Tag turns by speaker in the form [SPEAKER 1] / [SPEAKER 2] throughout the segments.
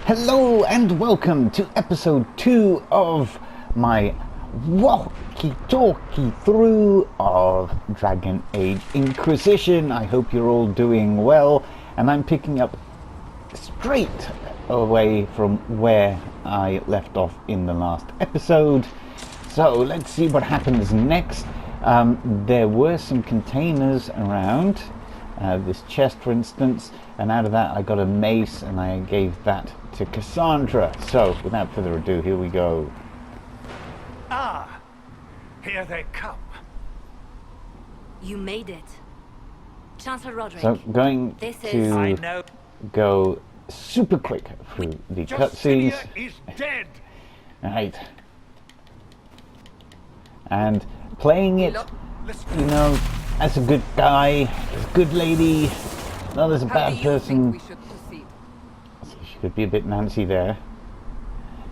[SPEAKER 1] Hello and welcome to episode 2 of my walkie-talkie-through of Dragon Age Inquisition. I hope you're all doing well, and I'm picking up straight away from where I left off in the last episode. So let's see what happens next. There were some containers around, this chest for instance, and out of that I got a mace and I gave that to Cassandra. So without further ado, here we go.
[SPEAKER 2] Ah, here they come.
[SPEAKER 3] You made it. Chancellor Roderick.
[SPEAKER 1] So going
[SPEAKER 2] I know.
[SPEAKER 1] go super quick through the cutscenes.
[SPEAKER 2] Justinia is dead.
[SPEAKER 1] Right. And playing it, you know, as a good guy, as a good lady, not as a bad person. She could be a bit Nancy there.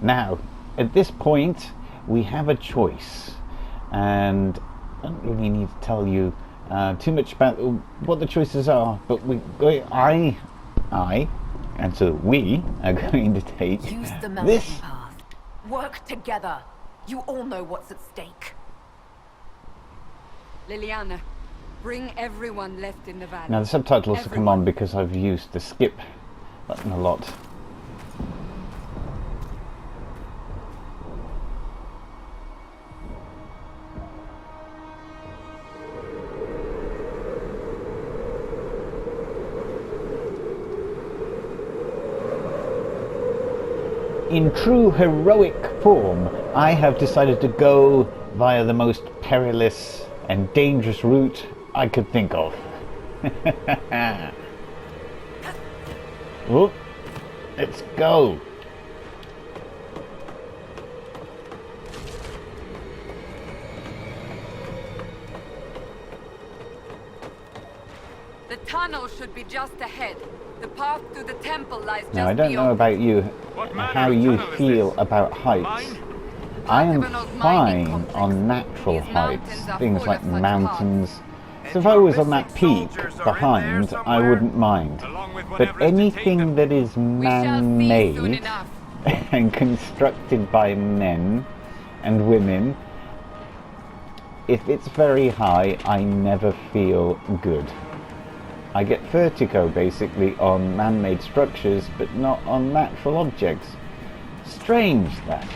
[SPEAKER 1] Now, at this point, we have a choice, and I don't really need to tell you too much about what the choices are, but I, and so we are going to take
[SPEAKER 4] Use the
[SPEAKER 1] this.
[SPEAKER 4] mountain path. Work together. You all know what's at stake.
[SPEAKER 5] Liliana, bring everyone left in the valley.
[SPEAKER 1] Now the subtitles will come on because I've used the skip button a lot. In true heroic form, I have decided to go via the most perilous and dangerous route I could think of. Oh, let's go.
[SPEAKER 5] The tunnel should be just ahead. The path to the temple lies just
[SPEAKER 1] Now I don't know about you, how you feel about heights. I am fine on natural heights, things like mountains. So if I was on that peak behind, I wouldn't mind. But anything that is man-made and constructed by men and women, if it's very high, I never feel good. I get vertigo basically on man-made structures, but not on natural objects. Strange that.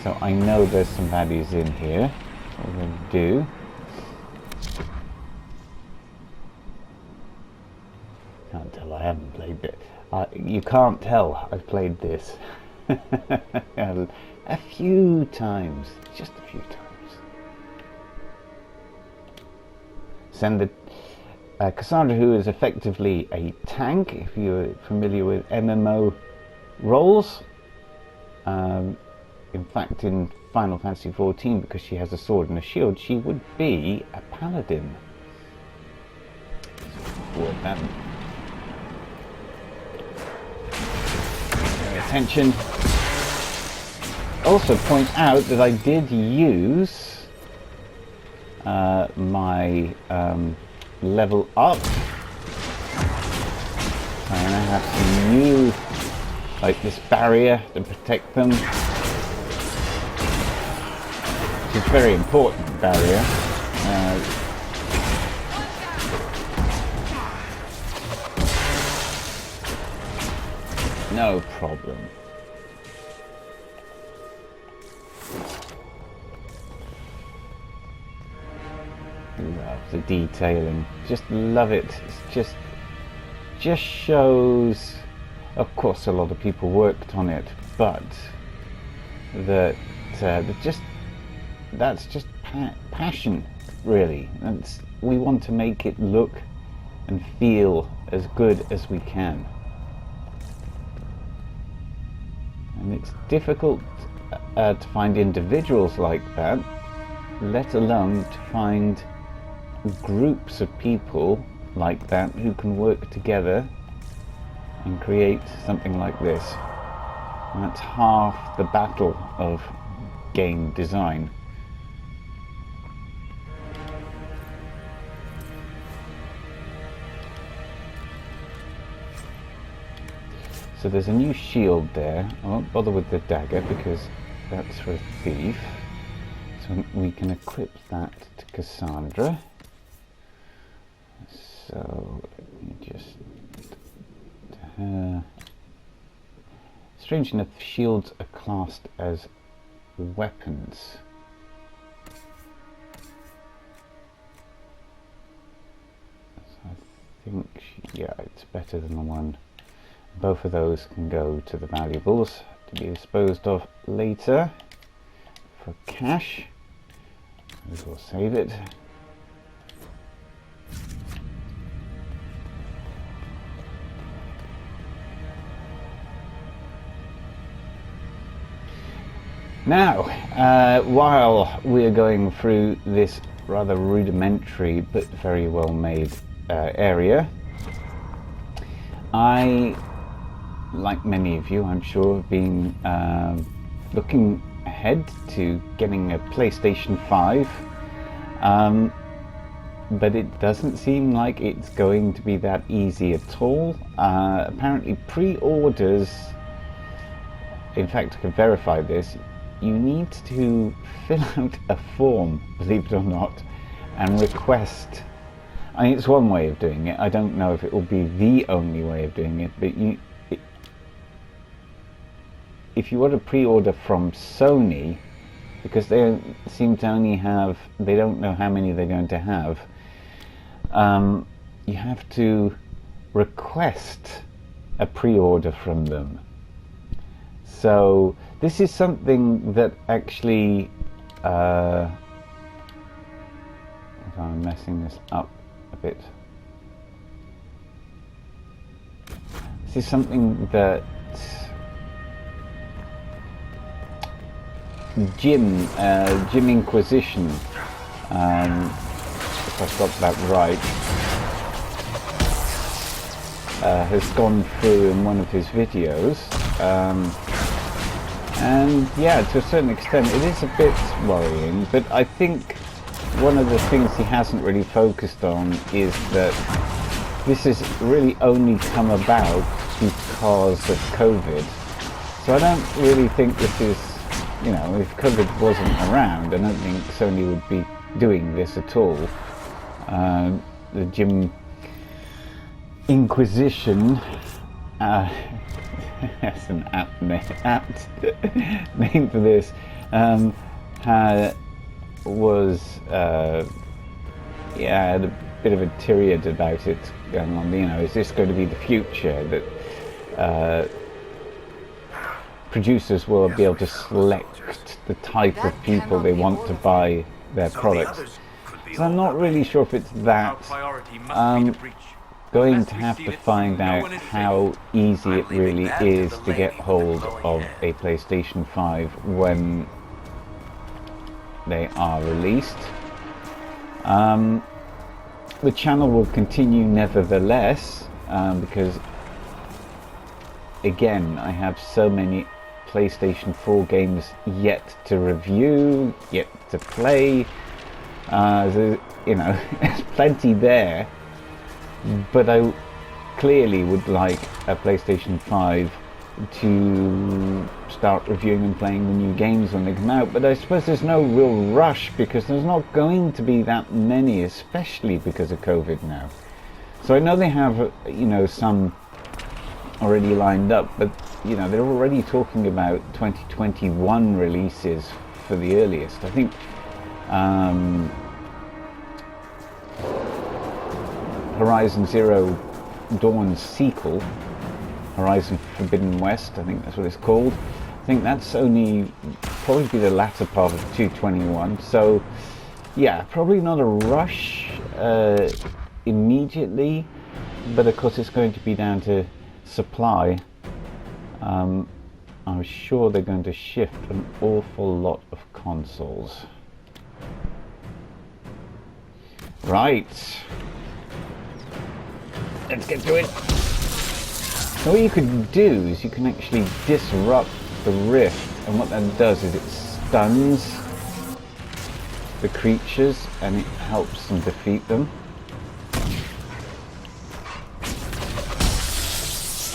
[SPEAKER 1] So I know there's some baddies in here. What we're going to do. Can't tell I haven't played it. You can't tell I've played this. A few times. Just a few times. Send the Cassandra, who is effectively a tank, if you're familiar with MMO roles. In fact, in Final Fantasy XIV, because she has a sword and a shield, she would be a paladin. Forward that. Pay attention. Also point out that I did use my level up. I now have some new, like this barrier to protect them. It's a very important barrier. No problem. Love the detailing. Just love it. It's just shows. Of course, a lot of people worked on it, but that's just passion, really. We want to make it look and feel as good as we can. And it's difficult to find individuals like that, let alone to find groups of people like that who can work together and create something like this. And that's half the battle of game design. So there's a new shield there. I won't bother with the dagger because that's for a thief. So we can equip that to Cassandra. So let me just... strange enough, shields are classed as weapons. So I think, yeah, it's better than the one. Both of those can go to the valuables to be disposed of later for cash. We will save it. Now, while we are going through this rather rudimentary but very well made area, I, like many of you I'm sure, have been looking ahead to getting a PlayStation 5, but it doesn't seem like it's going to be that easy at all. Apparently pre-orders, in fact I can verify this, you need to fill out a form, believe it or not, and request. I mean, it's one way of doing it. I don't know if it will be the only way of doing it, but if you want to pre-order from Sony, because they seem to only have, they don't know how many they're going to have, you have to request a pre-order from them. So this is something that actually, I'm messing this up a bit. This is something that Age Inquisition, if I've got that right, has gone through in one of his videos. And yeah, to a certain extent it is a bit worrying, but I think one of the things he hasn't really focused on is that this has really only come about because of COVID. So I don't really think this is, you know, if COVID wasn't around, I don't think Sony would be doing this at all. The Age Inquisition, that's an apt name for this, had a bit of a tirade about it going on. You know, is this going to be the future, that producers will be able to select the type of people they want to buy their products? So I'm not really sure if it's that. Going to have to find out how easy it really is to get hold of a PlayStation 5 when they are released. The channel will continue nevertheless, because again, I have so many PlayStation 4 games yet to review, yet to play. So, you know, there's plenty there. But I clearly would like a PlayStation 5 to start reviewing and playing the new games when they come out. But I suppose there's no real rush because there's not going to be that many, especially because of COVID now. So I know they have, you know, some already lined up, but, you know, they're already talking about 2021 releases for the earliest. I think Horizon Zero Dawn's sequel, Horizon Forbidden West, I think that's what it's called. I think that's only probably be the latter part of 221. So yeah, probably not a rush immediately, but of course it's going to be down to supply. I'm sure they're going to shift an awful lot of consoles. Right. Let's get to it. So what you could do is you can actually disrupt the rift, and what that does is it stuns the creatures and it helps them defeat them.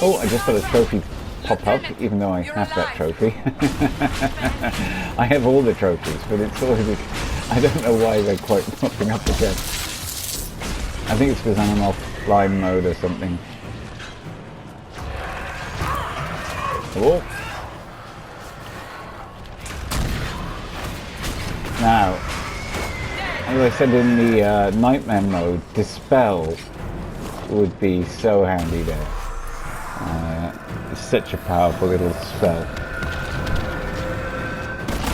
[SPEAKER 1] Oh, I just got a trophy pop up, even though I have that trophy. I have all the trophies, but it's sort of, I don't know why they're quite popping up again. I think it's because I'm on offline mode or something. Oh. Now, as I said in the nightmare mode, Dispel would be so handy there. It's such a powerful little spell.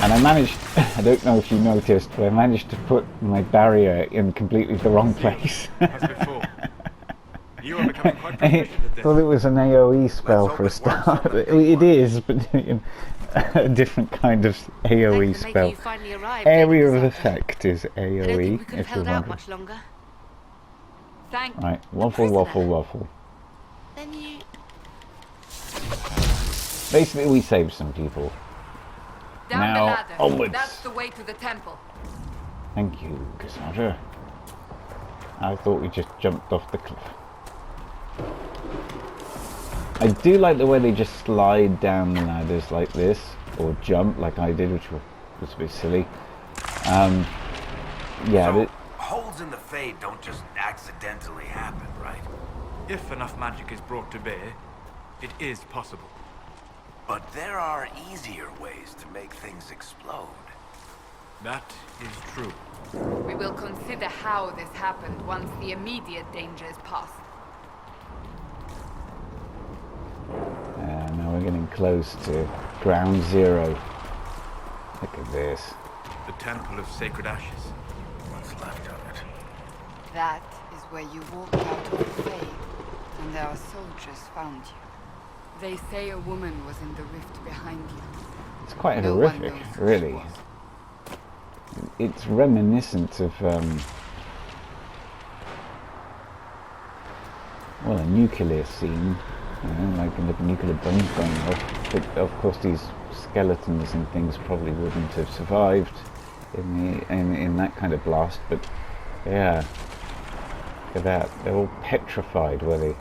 [SPEAKER 1] And I managed, I don't know if you noticed, but I managed to put my barrier in completely the wrong place.
[SPEAKER 2] As before. You are becoming quite proficient at this.
[SPEAKER 1] Thought it was an AoE spell for a start. It is, but a different kind of AoE spell. Area of effect is AoE, if you're wondering.
[SPEAKER 3] Much longer.
[SPEAKER 5] Thank
[SPEAKER 1] Right, waffle, waffle, waffle.
[SPEAKER 3] Then you...
[SPEAKER 1] Basically, we saved some people.
[SPEAKER 5] Down
[SPEAKER 1] Now,
[SPEAKER 5] the ladder.
[SPEAKER 1] onwards.
[SPEAKER 5] That's the way to the temple.
[SPEAKER 1] Thank you, Cassandra. I thought we just jumped off the cliff. I do like the way they just slide down the ladders like this, or jump like I did, which was a bit silly. Yeah,
[SPEAKER 6] so, holes in the Fade don't just accidentally happen, right?
[SPEAKER 2] If enough magic is brought to bear, it is possible.
[SPEAKER 6] But there are easier ways to make things explode.
[SPEAKER 2] That is true.
[SPEAKER 5] We will consider how this happened once the immediate danger is past.
[SPEAKER 1] Now we're getting close to ground zero. Look at this.
[SPEAKER 2] The Temple of Sacred Ashes.
[SPEAKER 6] What's left of it?
[SPEAKER 7] That is where you walked out of the Fade, and our soldiers found you. They say a woman was in the rift behind you.
[SPEAKER 1] It's quite
[SPEAKER 7] No one
[SPEAKER 1] horrific,
[SPEAKER 7] knows who
[SPEAKER 1] really.
[SPEAKER 7] she was.
[SPEAKER 1] It's reminiscent of, well, a nuclear scene, you know, like a nuclear bomb going off. But of course, these skeletons and things probably wouldn't have survived in that kind of blast. But yeah, look at that. They're all petrified where they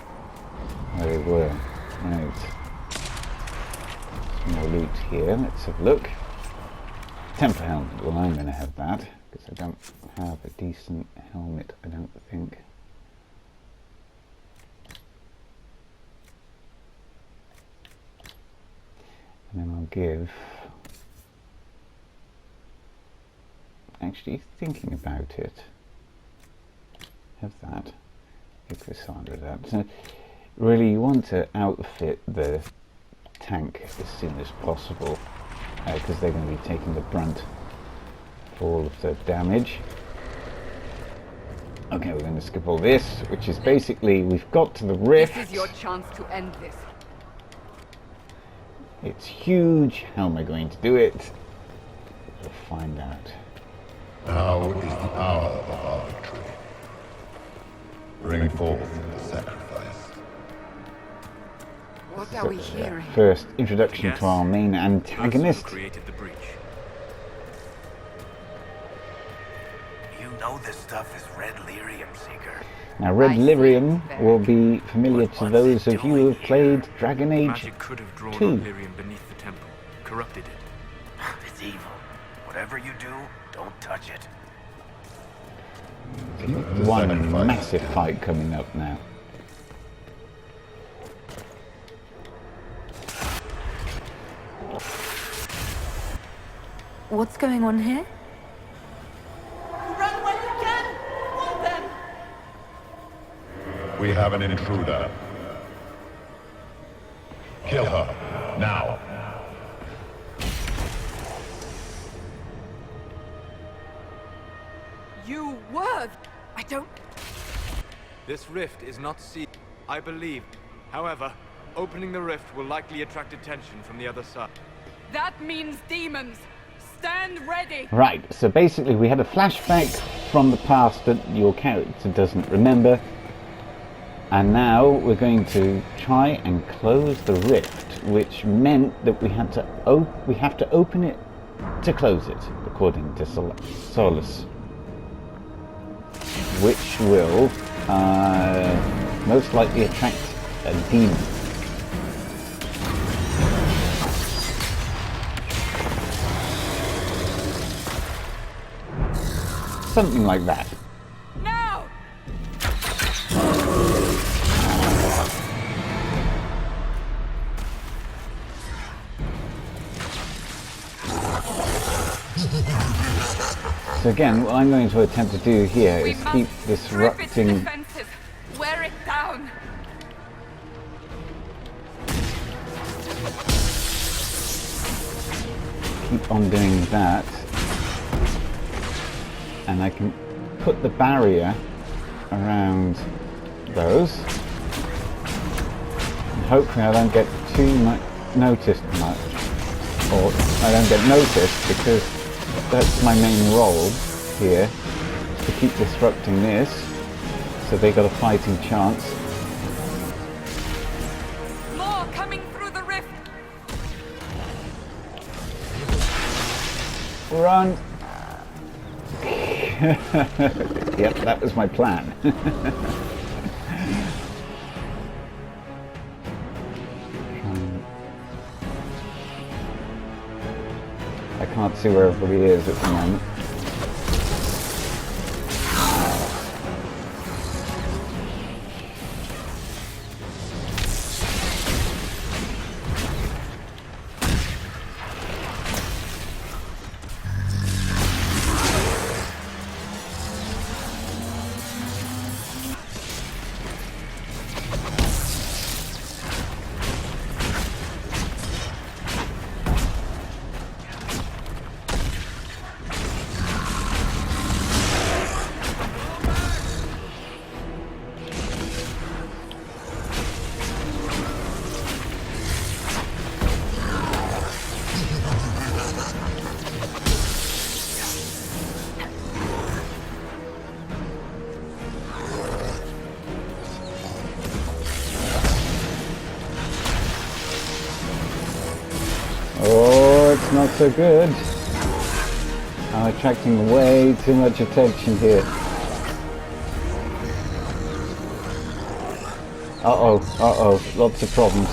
[SPEAKER 1] were. Right. Some more loot here. Let's have a look. Temper helmet. Well, I'm going to have that because I don't have a decent helmet, I don't think. And then I'll give... Actually, thinking about it. Have that. Give Cassandra that. So, really, you want to outfit the tank as soon as possible because they're going to be taking the brunt of all of the damage. Okay, we're going to skip all this, which is basically we've got to the rift.
[SPEAKER 5] This is your chance to end this.
[SPEAKER 1] It's huge. How am I going to do it? We'll find out.
[SPEAKER 8] Now is the hour of our victory. Bring forth the sacrifice.
[SPEAKER 7] What are we hearing?
[SPEAKER 1] First, introduction
[SPEAKER 2] Yes.
[SPEAKER 1] to our main antagonist.
[SPEAKER 2] Those who created the breach.
[SPEAKER 6] You know this stuff is red lyrium, Seeker.
[SPEAKER 1] Now, Red
[SPEAKER 5] I see.
[SPEAKER 1] Lyrium will be familiar to those of you who have played Dragon Age
[SPEAKER 2] Magic could have drawn
[SPEAKER 1] 2.
[SPEAKER 2] on lyrium beneath the temple, corrupted it.
[SPEAKER 6] It's evil. Whatever you do, don't touch it.
[SPEAKER 1] One massive fight coming up now.
[SPEAKER 3] What's going on here?
[SPEAKER 4] Run when you can! Want them!
[SPEAKER 8] We have an intruder. Kill her, now.
[SPEAKER 5] You were...
[SPEAKER 4] I don't...
[SPEAKER 2] This rift is not sealed, I believe. However, opening the rift will likely attract attention from the other side.
[SPEAKER 5] That means demons! Stand ready!
[SPEAKER 1] Right, so basically we had a flashback from the past that your character doesn't remember. And now we're going to try and close the rift, which meant that we have to open it to close it, according to Solus. Which will most likely attract a demon. something like that.
[SPEAKER 5] No!
[SPEAKER 1] So again, what I'm going to attempt to do here
[SPEAKER 5] We
[SPEAKER 1] is
[SPEAKER 5] must
[SPEAKER 1] keep
[SPEAKER 5] strip its
[SPEAKER 1] disrupting.
[SPEAKER 5] defenses. Wear it down.
[SPEAKER 1] Keep on doing that, and I can put the barrier around those, and hopefully I don't get too much noticed much, or I don't get noticed, because that's my main role here, to keep disrupting this, so they got a fighting chance.
[SPEAKER 5] More coming through the rift.
[SPEAKER 1] Run! Yep, that was my plan. I can't see where everybody is at the moment. Oh, it's not so good. I'm attracting way too much attention here. Uh-oh, uh-oh, lots of problems.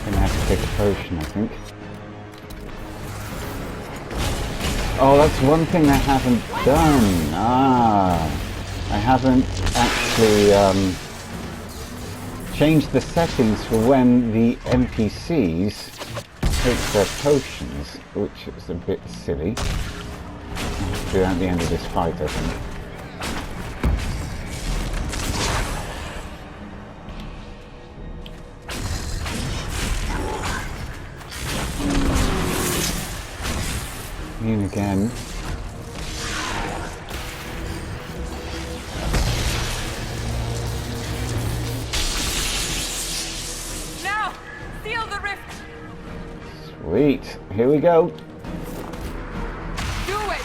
[SPEAKER 1] Gonna have to take a potion, I think. Oh, that's one thing I haven't done. I haven't actually changed the settings for when the NPCs take their potions, which is a bit silly. I'll have to do that at the end of this fight, I think. In again.
[SPEAKER 5] Now, seal the rift.
[SPEAKER 1] Sweet, here we go.
[SPEAKER 5] Do it.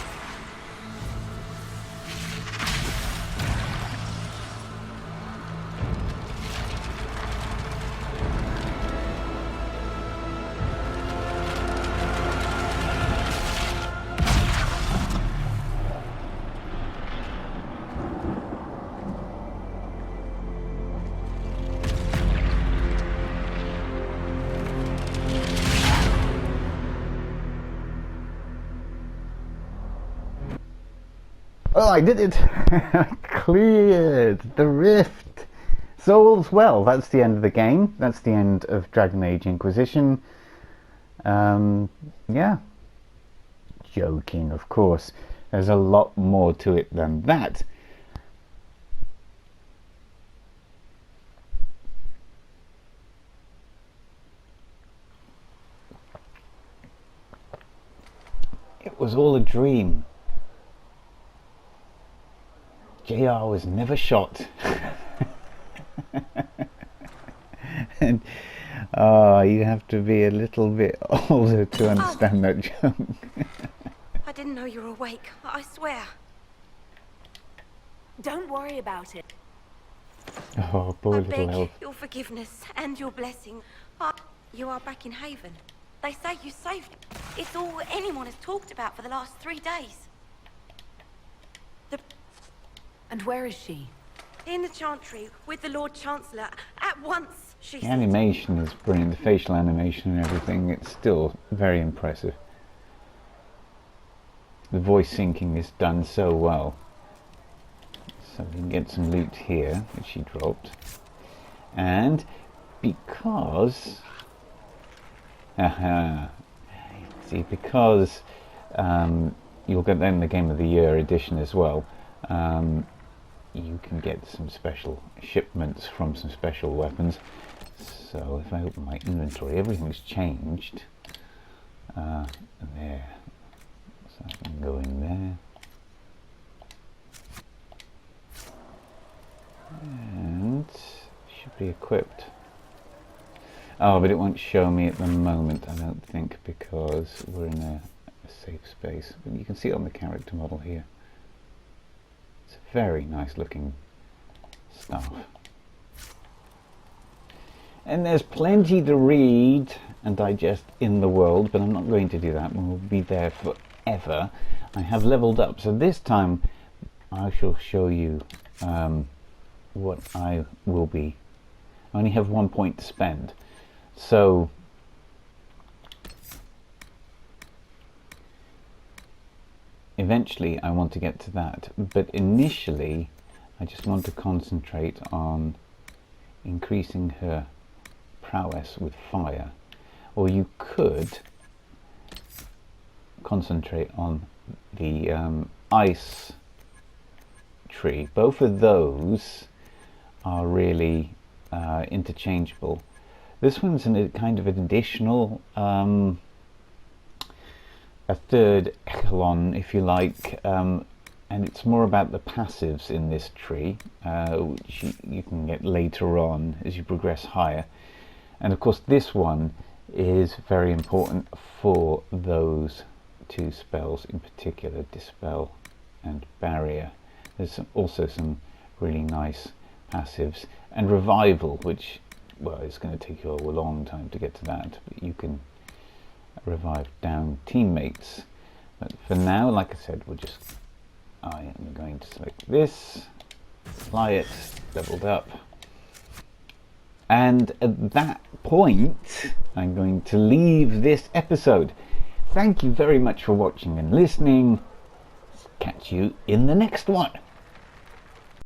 [SPEAKER 1] Oh, I did it! Cleared the rift! So all's well, that's the end of the game. That's the end of Dragon Age Inquisition. Yeah. Joking, of course. There's a lot more to it than that. It was all a dream. JR was never shot. And you have to be a little bit older to understand that joke.
[SPEAKER 3] I didn't know you were awake. I swear.
[SPEAKER 4] Don't worry about it.
[SPEAKER 1] Oh, poor
[SPEAKER 3] I
[SPEAKER 1] little
[SPEAKER 3] beg
[SPEAKER 1] elf.
[SPEAKER 3] your forgiveness and your blessing. You are back in Haven. They say you saved. It's all anyone has talked about for the last 3 days.
[SPEAKER 4] And where is she?
[SPEAKER 3] In the Chantry, with the Lord Chancellor. At once, she
[SPEAKER 1] The
[SPEAKER 3] said.
[SPEAKER 1] animation is brilliant, the facial animation and everything, it's still very impressive. The voice syncing is done so well. So we can get some loot here, which she dropped. And because... see, because you'll get that in the Game of the Year edition as well, you can get some special shipments from some special weapons. So if I open my inventory, everything's changed. There. So I can go in there. And should be equipped. Oh, but it won't show me at the moment, I don't think, because we're in a safe space. But you can see it on the character model here. It's very nice looking stuff. And there's plenty to read and digest in the world, but I'm not going to do that. We'll be there forever. I have leveled up, so this time I shall show you what I will be. I only have 1 point to spend. So eventually I want to get to that, but initially I just want to concentrate on increasing her prowess with fire. Or you could concentrate on the ice tree. Both of those are really interchangeable. This one's a kind of an additional, a third echelon, if you like, and it's more about the passives in this tree, which you can get later on as you progress higher. And of course this one is very important for those two spells in particular, Dispel and Barrier. There's also some really nice passives, and Revival, which, well, it's going to take you a long time to get to that, but you can revive down teammates. But for now, like I said, I am going to select this, apply it, leveled up, and at that point I'm going to leave this episode. Thank you very much for watching and listening. Catch you in the next one.